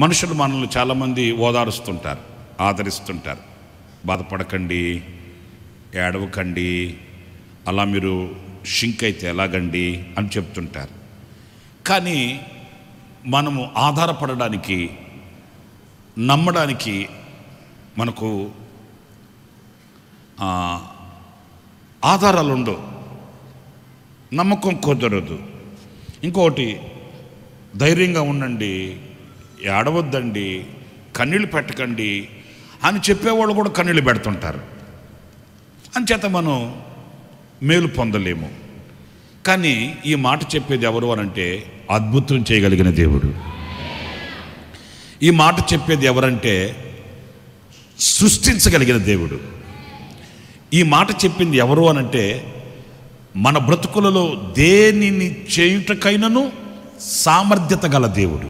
మనుషులు మనల్ని చాలామంది ఓదారుస్తుంటారు, ఆదరిస్తుంటారు. బాధపడకండి, ఏడవకండి, అలా మీరు షింక్ అయితే ఎలాగండి అని చెప్తుంటారు. కానీ మనము ఆధారపడడానికి, నమ్మడానికి మనకు ఆధారాలు ఉండవు, నమ్మకం కుదరదు. ఇంకొకటి, ధైర్యంగా ఉండండి, ఏడవద్దండి, కన్నీళ్ళు పెట్టకండి అని చెప్పేవాళ్ళు కూడా కన్నీళ్ళు పెడుతుంటారు. అంచేత మనం మేలు పొందలేము. కానీ ఈ మాట చెప్పేది ఎవరు అనంటే అద్భుతం చేయగలిగిన దేవుడు. ఈ మాట చెప్పేది ఎవరంటే సృష్టించగలిగిన దేవుడు. ఈ మాట చెప్పింది ఎవరు అనంటే మన బ్రతుకులలో దేనిని చేయుటకైనను సామర్థ్యత గల దేవుడు.